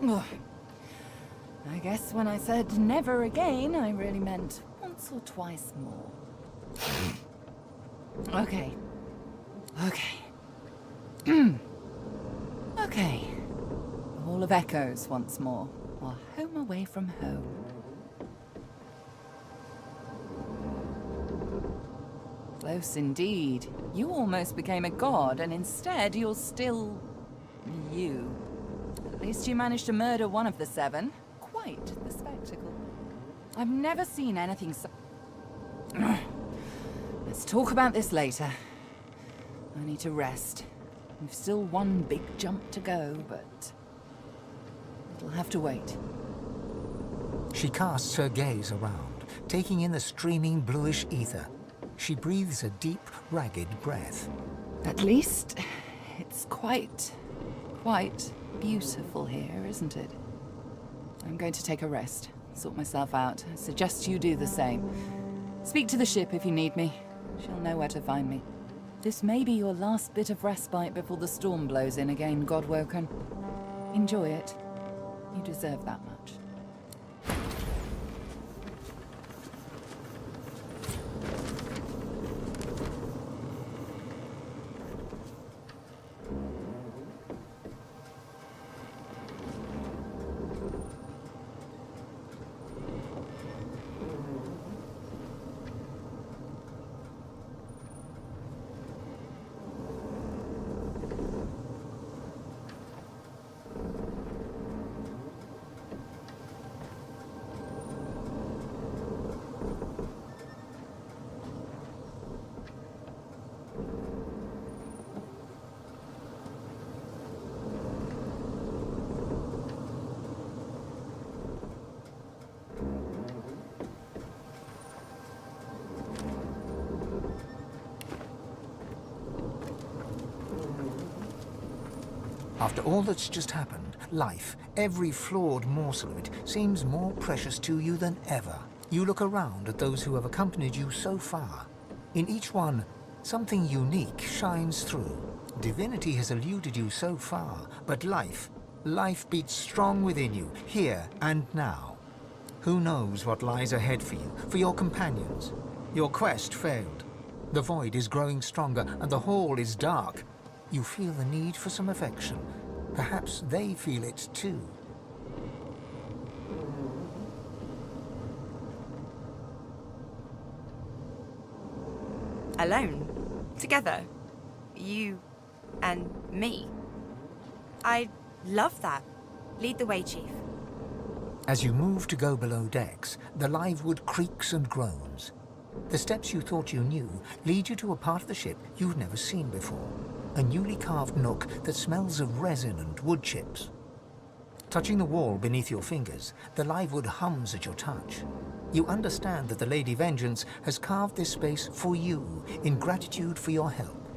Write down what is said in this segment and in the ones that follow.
Ugh. I guess when I said never again, I really meant once or twice more. Okay. Okay. The Hall of Echoes once more. Our home away from home. Close indeed. You almost became a god, and instead you're still... you. At least you managed to murder one of the 7. Quite the spectacle. I've never seen anything so... Let's talk about this later. I need to rest. We've still one big jump to go, but... it'll have to wait. She casts her gaze around, taking in the streaming bluish ether. She breathes a deep, ragged breath. At least, it's quite beautiful here, isn't it? I'm going to take a rest, sort myself out. I suggest you do the same. Speak to the ship if you need me. She'll know where to find me. This may be your last bit of respite before the storm blows in again, Godwoken. Enjoy it. You deserve that much. After all that's just happened, life, every flawed morsel of it, seems more precious to you than ever. You look around at those who have accompanied you so far. In each one, something unique shines through. Divinity has eluded you so far, but life beats strong within you, here and now. Who knows what lies ahead for you, for your companions? Your quest failed. The void is growing stronger, and the hall is dark. You feel the need for some affection. Perhaps they feel it too. Alone? Together? You and me? I love that. Lead the way, Chief. As you move to go below decks, the live wood creaks and groans. The steps you thought you knew lead you to a part of the ship you've never seen before. A newly carved nook that smells of resin and wood chips. Touching the wall beneath your fingers, the live wood hums at your touch. You understand that the Lady Vengeance has carved this space for you in gratitude for your help.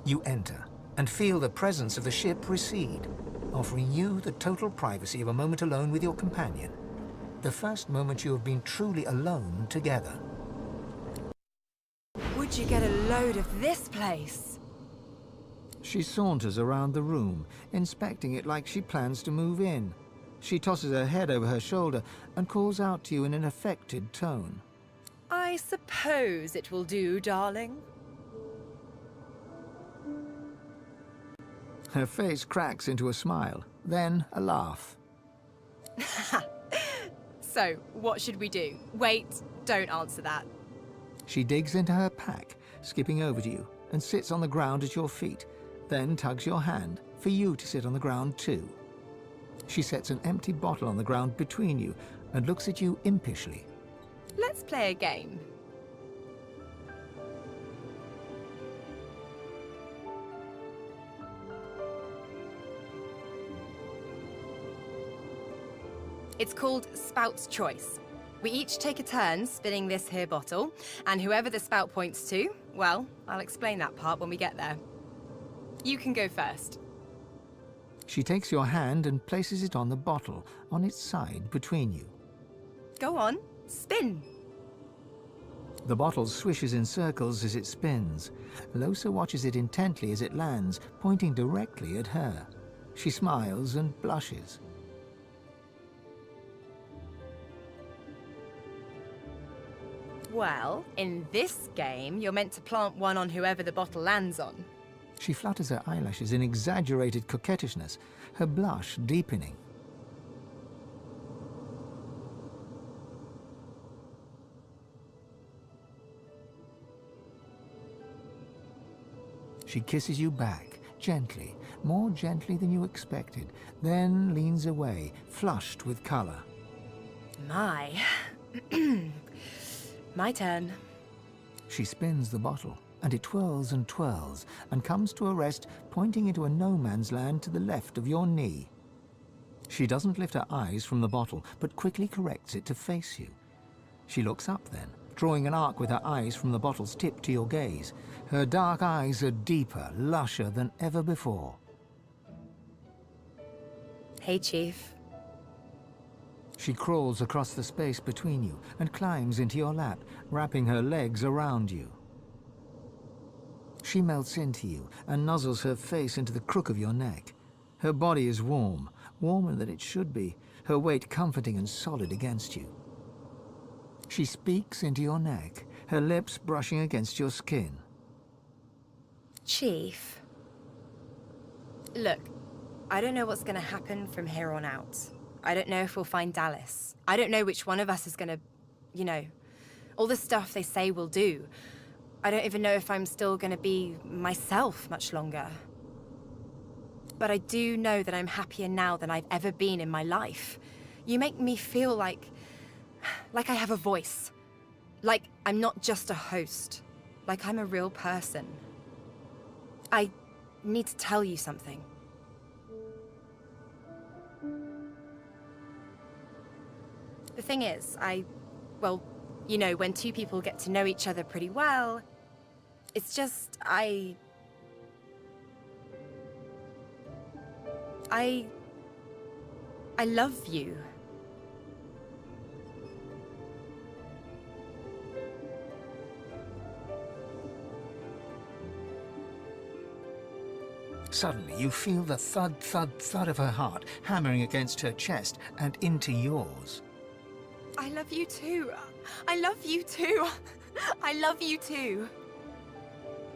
You enter and feel the presence of the ship recede, offering you the total privacy of a moment alone with your companion. The first moment you have been truly alone together. Would you get a load of this place? She saunters around the room, inspecting it like she plans to move in. She tosses her head over her shoulder and calls out to you in an affected tone. I suppose it will do, darling. Her face cracks into a smile, then a laugh. So, what should we do? Wait, don't answer that. She digs into her pack, skipping over to you, and sits on the ground at your feet, then tugs your hand for you to sit on the ground too. She sets an empty bottle on the ground between you and looks at you impishly. Let's play a game. It's called Spout's Choice. We each take a turn spinning this here bottle, and whoever the spout points to, well, I'll explain that part when we get there. You can go first. She takes your hand and places it on the bottle, on its side between you. Go on, spin. The bottle swishes in circles as it spins. Lohse watches it intently as it lands, pointing directly at her. She smiles and blushes. Well, in this game, you're meant to plant one on whoever the bottle lands on. She flutters her eyelashes in exaggerated coquettishness, her blush deepening. She kisses you back, gently, more gently than you expected, then leans away, flushed with color. My... My turn. She spins the bottle, and it twirls and twirls, and comes to a rest, pointing into a no-man's land to the left of your knee. She doesn't lift her eyes from the bottle, but quickly corrects it to face you. She looks up then, drawing an arc with her eyes from the bottle's tip to your gaze. Her dark eyes are deeper, lusher than ever before. Hey, Chief. She crawls across the space between you and climbs into your lap, wrapping her legs around you. She melts into you and nuzzles her face into the crook of your neck. Her body is warm, warmer than it should be, her weight comforting and solid against you. She speaks into your neck, her lips brushing against your skin. Chief. Look, I don't know what's gonna happen from here on out. I don't know if we'll find Dallas. I don't know which one of us is gonna, you know, all the stuff they say we'll do. I don't even know if I'm still gonna be myself much longer. But I do know that I'm happier now than I've ever been in my life. You make me feel like I have a voice. Like I'm not just a host. Like I'm a real person. I need to tell you something. The thing is, well, you know, when two people get to know each other pretty well, it's just, I love you. Suddenly, you feel the thud, thud, thud of her heart hammering against her chest and into yours. I love you too. I love you too. I love you too.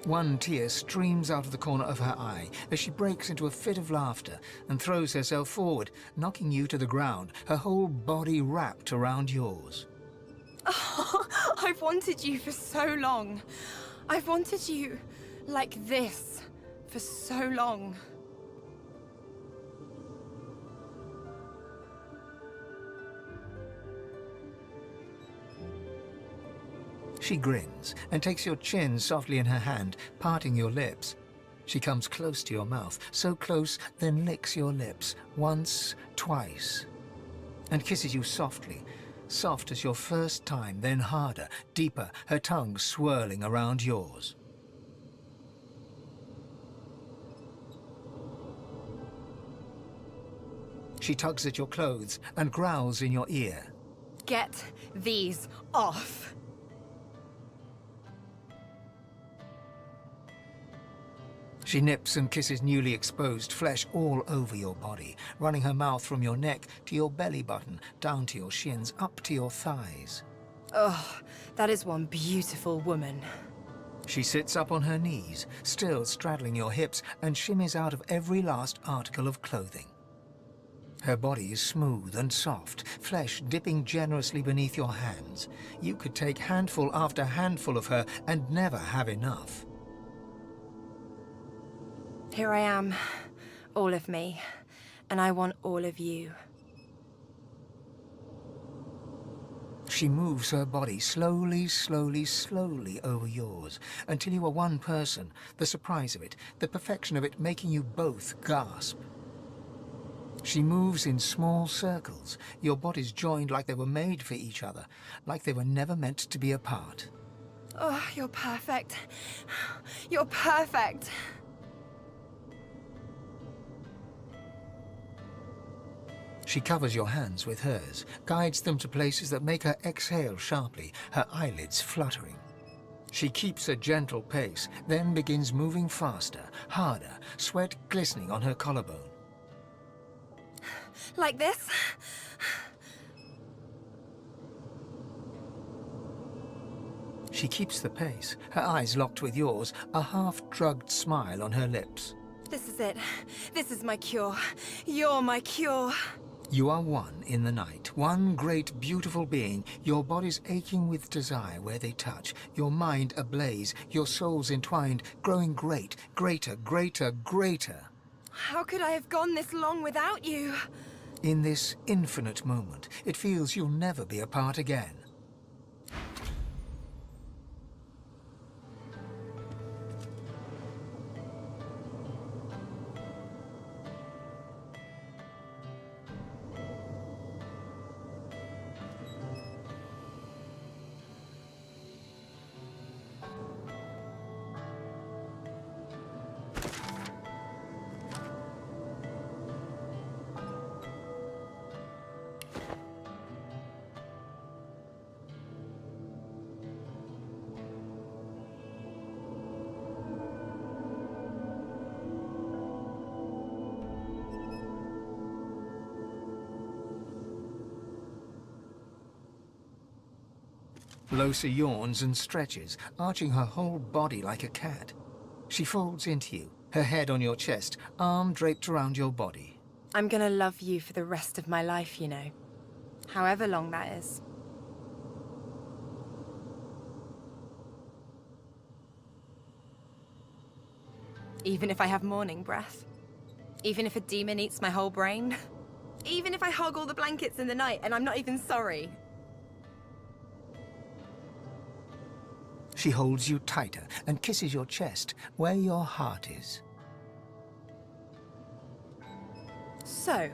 One tear streams out of the corner of her eye as she breaks into a fit of laughter and throws herself forward, knocking you to the ground, her whole body wrapped around yours. Oh, I've wanted you for so long. I've wanted you like this for so long. She grins and takes your chin softly in her hand, parting your lips. She comes close to your mouth, so close, then licks your lips, once, twice, and kisses you softly, soft as your first time, then harder, deeper, her tongue swirling around yours. She tugs at your clothes and growls in your ear. Get these off. She nips and kisses newly exposed flesh all over your body, running her mouth from your neck to your belly button, down to your shins, up to your thighs. Oh, that is one beautiful woman. She sits up on her knees, still straddling your hips, and shimmies out of every last article of clothing. Her body is smooth and soft, flesh dipping generously beneath your hands. You could take handful after handful of her and never have enough. Here I am, all of me, and I want all of you. She moves her body slowly, slowly, slowly over yours, until you are one person, the surprise of it, the perfection of it making you both gasp. She moves in small circles, your bodies joined like they were made for each other, like they were never meant to be apart. Oh, you're perfect. You're perfect. She covers your hands with hers, guides them to places that make her exhale sharply, her eyelids fluttering. She keeps a gentle pace, then begins moving faster, harder, sweat glistening on her collarbone. Like this? She keeps the pace, her eyes locked with yours, a half-drugged smile on her lips. This is it. This is my cure. You're my cure. You are one in the night, one great beautiful being, your bodies aching with desire where they touch, your mind ablaze, your souls entwined, growing great, greater, greater, greater. How could I have gone this long without you? In this infinite moment, it feels you'll never be apart again. Lohse yawns and stretches, arching her whole body like a cat. She folds into you, her head on your chest, arm draped around your body. I'm gonna love you for the rest of my life, you know. However long that is. Even if I have morning breath. Even if a demon eats my whole brain. Even if I hog all the blankets in the night and I'm not even sorry. She holds you tighter and kisses your chest, where your heart is. So,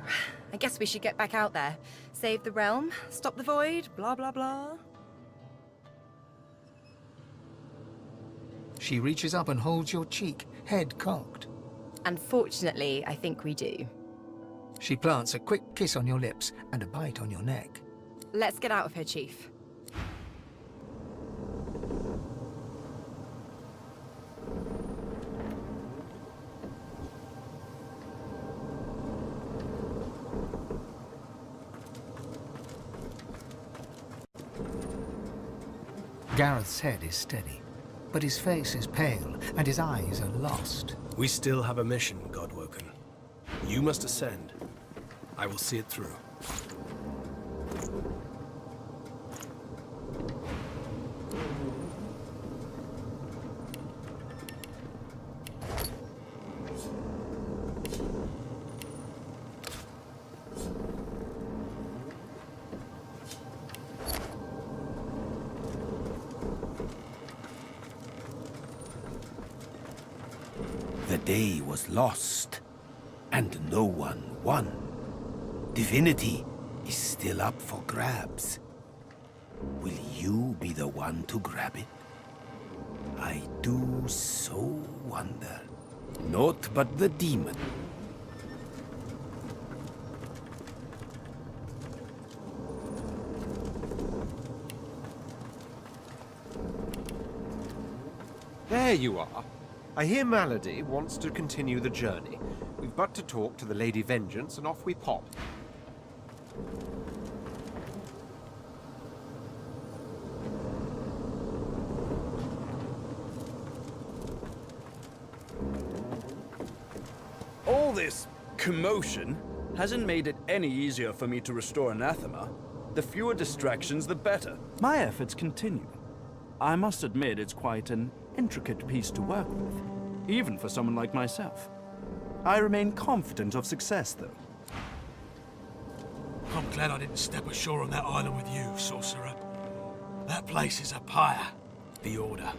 I guess we should get back out there. Save the realm, stop the void, blah blah blah. She reaches up and holds your cheek, head cocked. Unfortunately, I think we do. She plants a quick kiss on your lips and a bite on your neck. Let's get out of here, Chief. Gareth's head is steady, but his face is pale and his eyes are lost. We still have a mission, Godwoken. You must ascend. I will see it through. The day was lost, and no one won. Divinity is still up for grabs. Will you be the one to grab it? I do so wonder. Naught but the demon. There you are. I hear Malady wants to continue the journey. We've but to talk to the Lady Vengeance and off we pop. All this commotion hasn't made it any easier for me to restore anathema. The fewer distractions, the better. My efforts continue. I must admit it's quite an intricate piece to work with, even for someone like myself. I remain confident of success, though. I'm glad I didn't step ashore on that island with you, sorcerer. That place is a pyre. The Order.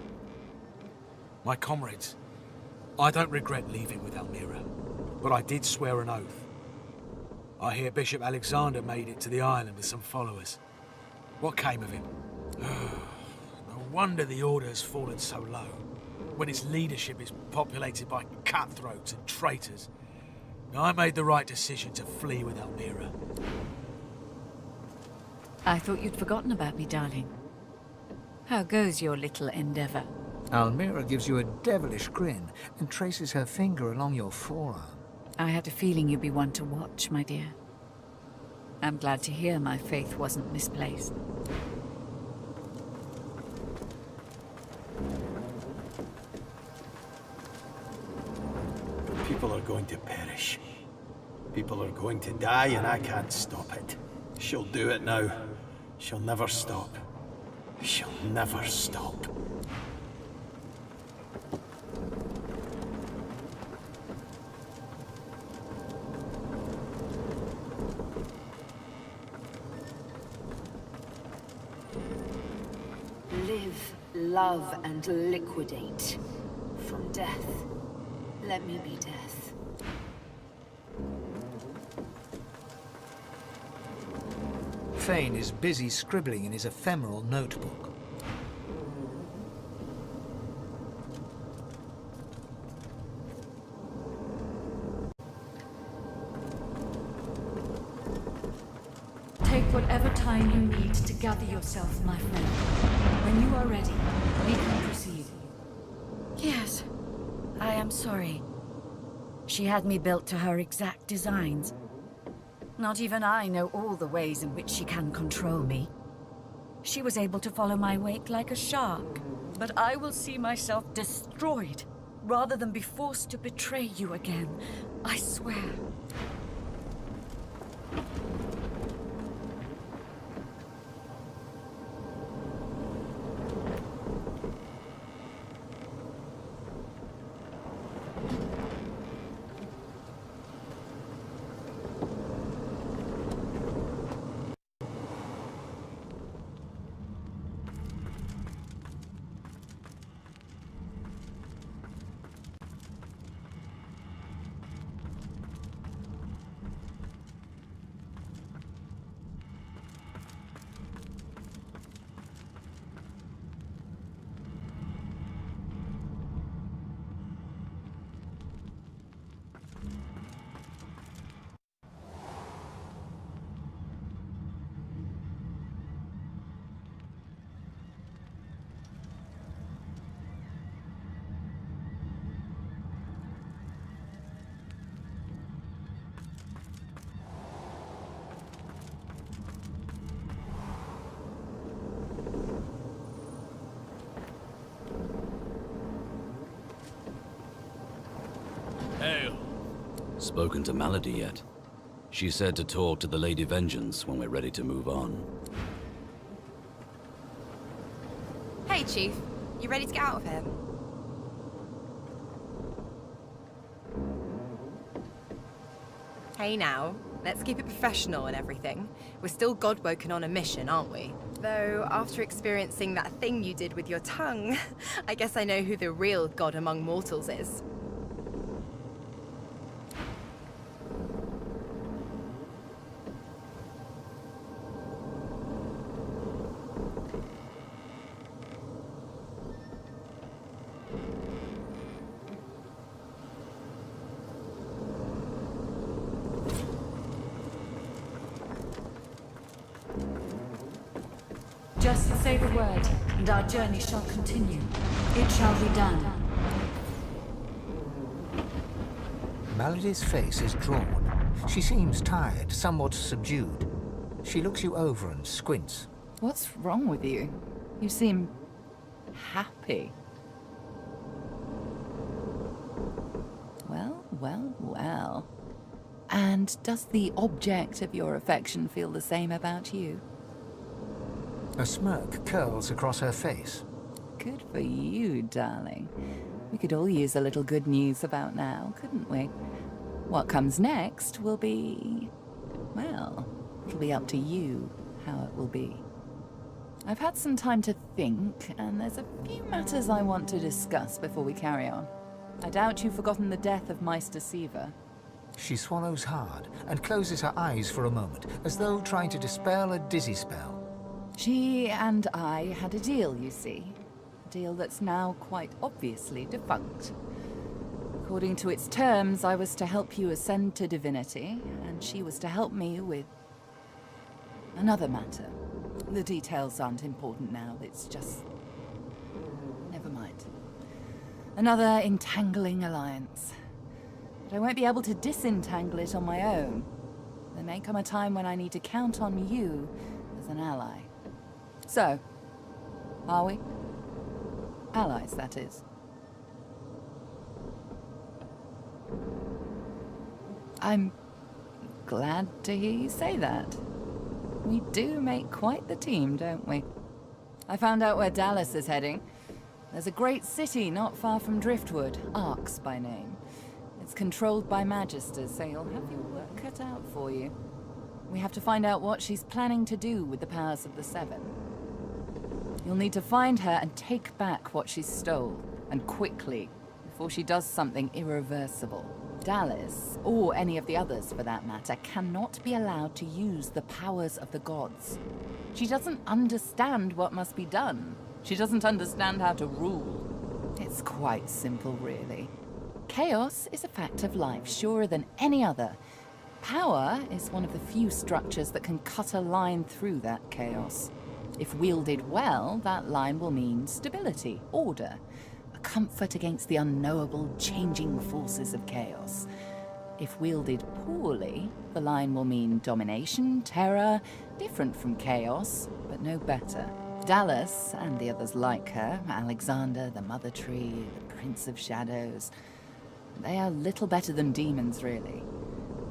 My comrades, I don't regret leaving with Almira, but I did swear an oath. I hear Bishop Alexander made it to the island with some followers. What came of him? No wonder the Order has fallen so low, when its leadership is populated by cutthroats and traitors. I made the right decision to flee with Almira. I thought you'd forgotten about me, darling. How goes your little endeavor? Almira gives you a devilish grin and traces her finger along your forearm. I had a feeling you'd be one to watch, my dear. I'm glad to hear my faith wasn't misplaced. People are going to perish. People are going to die, and I can't stop it. She'll do it now. She'll never stop. She'll never stop. Live, love, and liquidate. From death, let me be death. Fane is busy scribbling in his ephemeral notebook. Take whatever time you need to gather yourself, my friend. When you are ready, we can proceed. Yes, I am sorry. She had me built to her exact designs. Not even I know all the ways in which she can control me. She was able to follow my wake like a shark. But I will see myself destroyed, rather than be forced to betray you again. I swear. Hail. Spoken to Malady yet? She said to talk to the Lady Vengeance when we're ready to move on. Hey, Chief. You ready to get out of here? Hey now, let's keep it professional and everything. We're still God-woken on a mission, aren't we? Though, after experiencing that thing you did with your tongue, I guess I know who the real god among mortals is. Just say the word, and our journey shall continue. It shall be done. Malady's face is drawn. She seems tired, somewhat subdued. She looks you over and squints. What's wrong with you? You seem happy. Well, well, well. And does the object of your affection feel the same about you? A smirk curls across her face. Good for you, darling. We could all use a little good news about now, couldn't we? What comes next will be... well, it'll be up to you how it will be. I've had some time to think, and there's a few matters I want to discuss before we carry on. I doubt you've forgotten the death of Meister Siva. She swallows hard and closes her eyes for a moment, as though trying to dispel a dizzy spell. She and I had a deal, you see. A deal that's now quite obviously defunct. According to its terms, I was to help you ascend to divinity, and she was to help me with another matter. The details aren't important now, it's just... never mind. Another entangling alliance. But I won't be able to disentangle it on my own. The may come a time when I need to count on you as an ally. So, are we? Allies, that is. I'm glad to hear you say that. We do make quite the team, don't we? I found out where Dallas is heading. There's a great city not far from Driftwood, Arx by name. It's controlled by Magisters, so you'll have your work cut out for you. We have to find out what she's planning to do with the powers of the Seven. You'll need to find her and take back what she stole, and quickly, before she does something irreversible. Dallas, or any of the others for that matter, cannot be allowed to use the powers of the gods. She doesn't understand what must be done. She doesn't understand how to rule. It's quite simple, really. Chaos is a fact of life, surer than any other. Power is one of the few structures that can cut a line through that chaos. If wielded well, that line will mean stability, order, a comfort against the unknowable, changing forces of chaos. If wielded poorly, the line will mean domination, terror, different from chaos, but no better. Dallas, and the others like her, Alexander, the Mother Tree, the Prince of Shadows, they are little better than demons, really.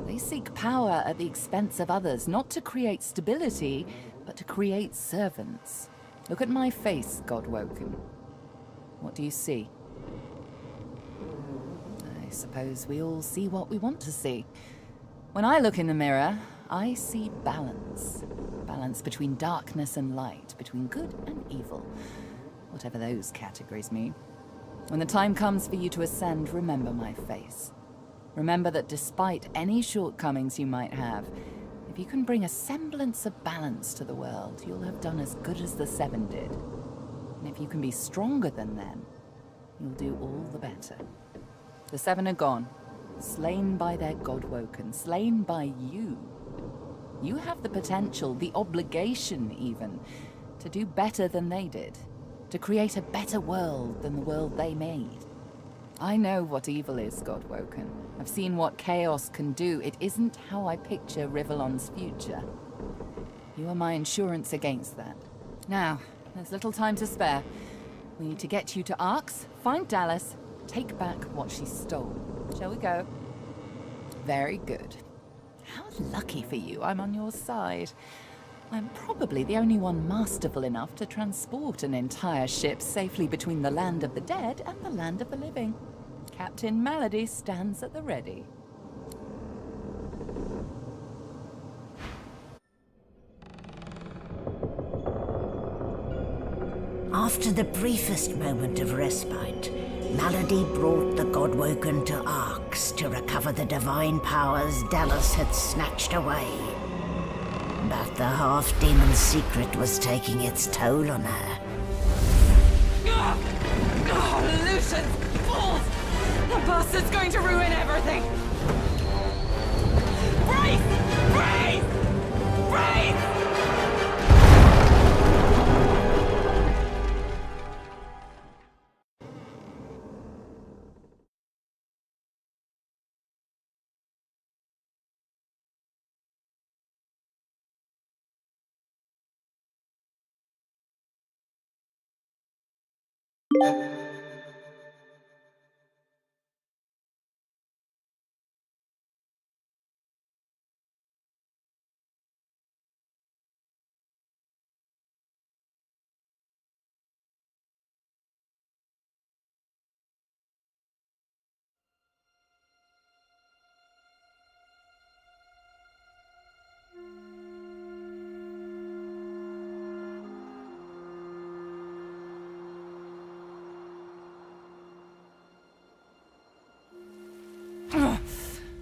They seek power at the expense of others, not to create stability, but to create servants. Look at my face, Godwoken. What do you see? I suppose we all see what we want to see. When I look in the mirror, I see balance. Balance between darkness and light, between good and evil. Whatever those categories mean. When the time comes for you to ascend, remember my face. Remember that despite any shortcomings you might have, if you can bring a semblance of balance to the world, you'll have done as good as the Seven did. And if you can be stronger than them, you'll do all the better. The Seven are gone, slain by their Godwoken, slain by you. You have the potential, the obligation even, to do better than they did, to create a better world than the world they made. I know what evil is, Godwoken. I've seen what chaos can do. It isn't how I picture Rivellon's future. You are my insurance against that. Now, there's little time to spare. We need to get you to Arx, find Dallas, take back what she stole. Shall we go? Very good. How lucky for you I'm on your side. I'm probably the only one masterful enough to transport an entire ship safely between the land of the dead and the land of the living. Captain Malady stands at the ready. After the briefest moment of respite, Malady brought the Godwoken to Arx to recover the divine powers Dallas had snatched away. But the half-demon's secret was taking its toll on her. Lucian! Fools! The bastard's going to ruin everything! Brace! Brace! Brace!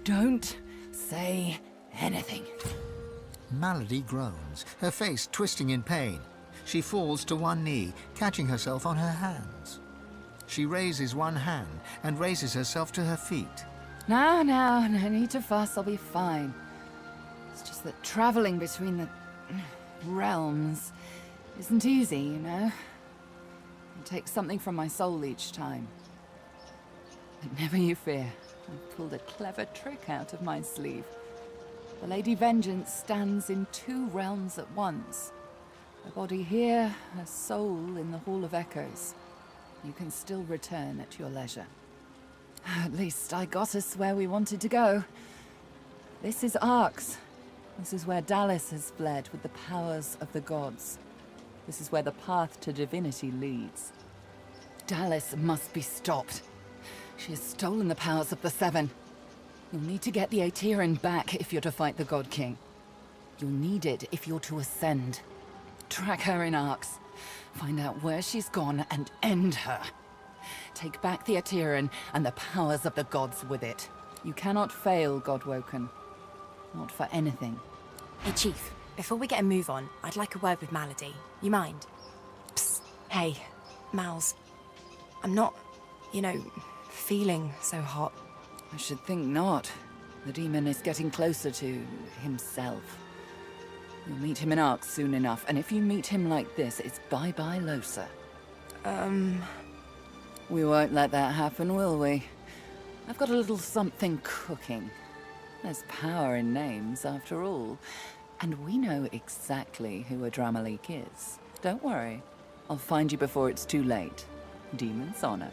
Don't say anything. Malady groans, her face twisting in pain. She falls to one knee, catching herself on her hands. She raises one hand and raises herself to her feet. Now, no need to fuss, I'll be fine. It's just that traveling between the realms isn't easy, you know? It takes something from my soul each time. But never you fear, I've pulled a clever trick out of my sleeve. The Lady Vengeance stands in two realms at once. Her body here, her soul in the Hall of Echoes. You can still return at your leisure. At least I got us where we wanted to go. This is Arx. This is where Dallas has fled with the powers of the gods. This is where the path to divinity leads. Dallas must be stopped. She has stolen the powers of the Seven. You'll need to get the Aetherin back if you're to fight the God King. You'll need it if you're to ascend. Track her in Arx. Find out where she's gone and end her. Take back the Aetherin and the powers of the gods with it. You cannot fail, Godwoken. Not for anything. Hey, Chief. Before we get a move on, I'd like a word with Malady. You mind? Psst. Hey, Mals. I'm not, feeling so hot. I should think not. The demon is getting closer to himself. You'll meet him in Arx soon enough, and if you meet him like this, it's bye-bye Lohse. We won't let that happen, will we? I've got a little something cooking. There's power in names, after all. And we know exactly who a Dramalik is. Don't worry. I'll find you before it's too late. Demon's honor.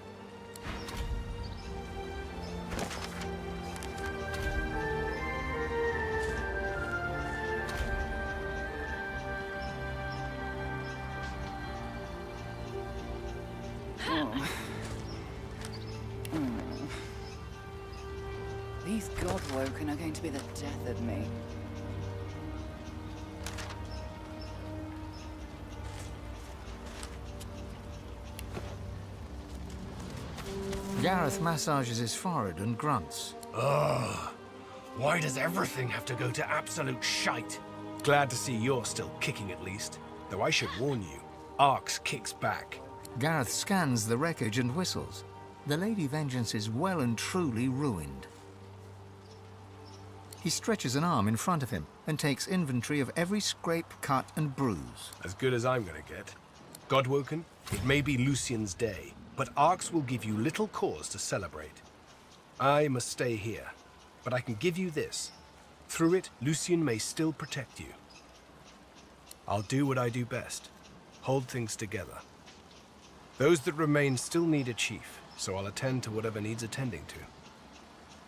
These Godwoken are going to be the death of me. Gareth massages his forehead and grunts. Ugh. Why does everything have to go to absolute shite? Glad to see you're still kicking at least. Though I should warn you, Arx kicks back. Gareth scans the wreckage and whistles. The Lady Vengeance is well and truly ruined. He stretches an arm in front of him and takes inventory of every scrape, cut, and bruise. As good as I'm gonna get. Godwoken, it may be Lucian's day, but Arx will give you little cause to celebrate. I must stay here, but I can give you this. Through it, Lucian may still protect you. I'll do what I do best. Hold things together. Those that remain still need a chief, so I'll attend to whatever needs attending to.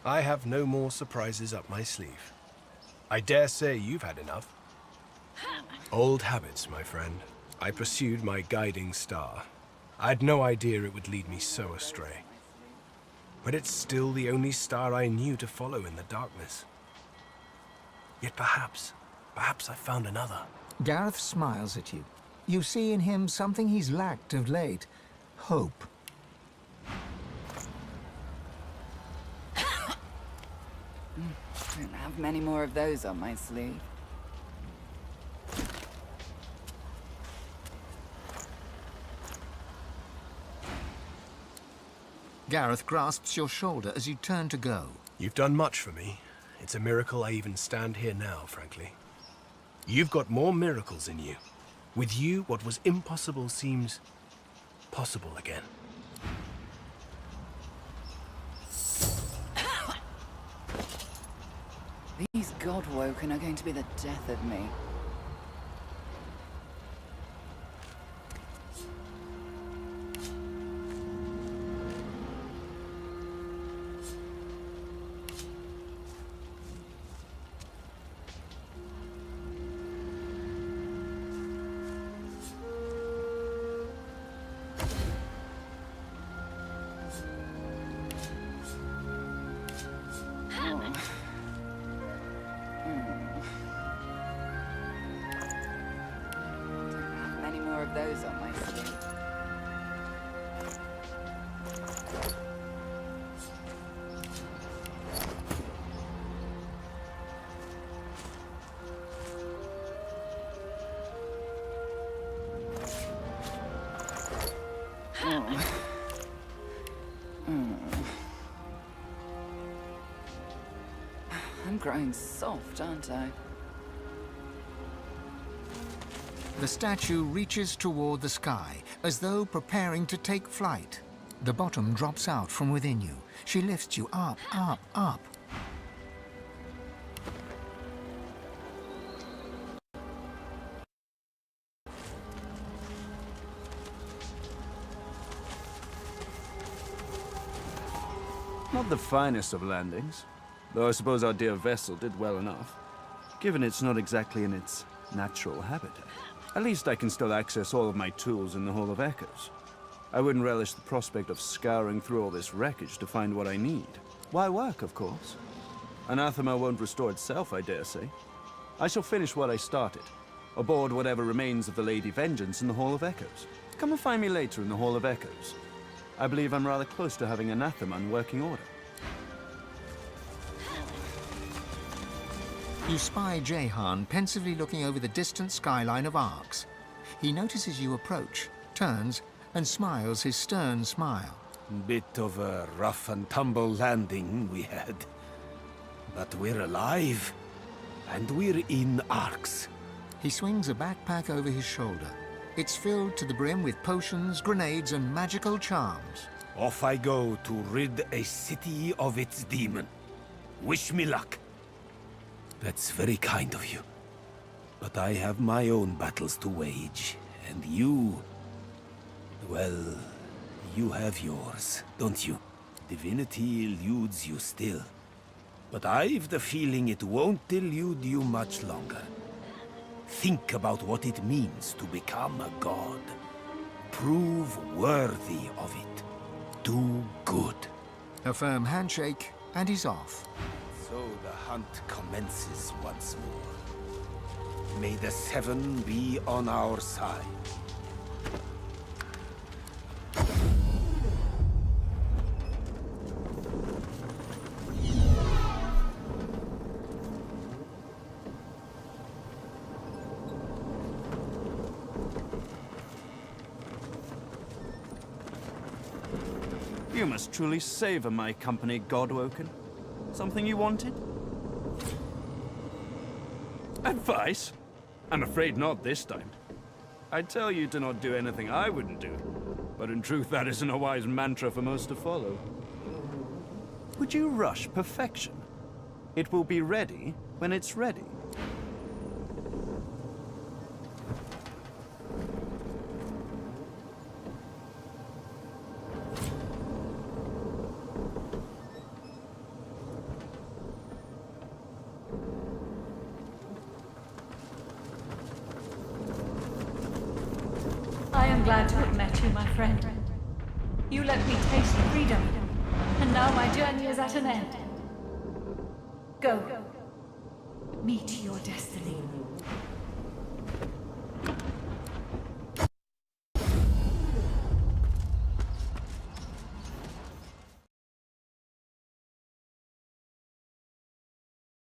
I have no more surprises up my sleeve. I dare say you've had enough. Old habits, my friend. I pursued my guiding star. I'd no idea it would lead me so astray. But it's still the only star I knew to follow in the darkness. Yet perhaps I found another. Gareth smiles at you. You see in him something he's lacked of late. Hope. Don't have many more of those on my sleeve. Gareth grasps your shoulder as you turn to go. You've done much for me. It's a miracle I even stand here now, frankly. You've got more miracles in you. With you, what was impossible seems possible again. These Godwoken are going to be the death of me. Those on my sleeve. I'm growing soft, aren't I? The statue reaches toward the sky, as though preparing to take flight. The bottom drops out from within you. She lifts you up, up, up. Not the finest of landings, though I suppose our dear vessel did well enough, given it's not exactly in its natural habitat. At least I can still access all of my tools in the Hall of Echoes. I wouldn't relish the prospect of scouring through all this wreckage to find what I need. Why work, of course? Anathema won't restore itself, I dare say. I shall finish what I started, aboard whatever remains of the Lady Vengeance in the Hall of Echoes. Come and find me later in the Hall of Echoes. I believe I'm rather close to having Anathema in working order. You spy Jehan pensively looking over the distant skyline of Arx. He notices you approach, turns, and smiles his stern smile. Bit of a rough and tumble landing we had. But we're alive, and we're in Arx. He swings a backpack over his shoulder. It's filled to the brim with potions, grenades, and magical charms. Off I go to rid a city of its demon. Wish me luck. That's very kind of you. But I have my own battles to wage, and you... well, you have yours, don't you? Divinity eludes you still. But I've the feeling it won't elude you much longer. Think about what it means to become a god. Prove worthy of it. Do good. A firm handshake, and he's off. So the hunt commences once more. May the Seven be on our side. You must truly savor my company, Godwoken. Something you wanted? Advice? I'm afraid not this time. I tell you to not do anything I wouldn't do, but in truth that isn't a wise mantra for most to follow. Would you rush perfection? It will be ready when it's ready. I am glad to have met you, my friend. You let me taste freedom, and now my journey is at an end. Go. Meet your destiny.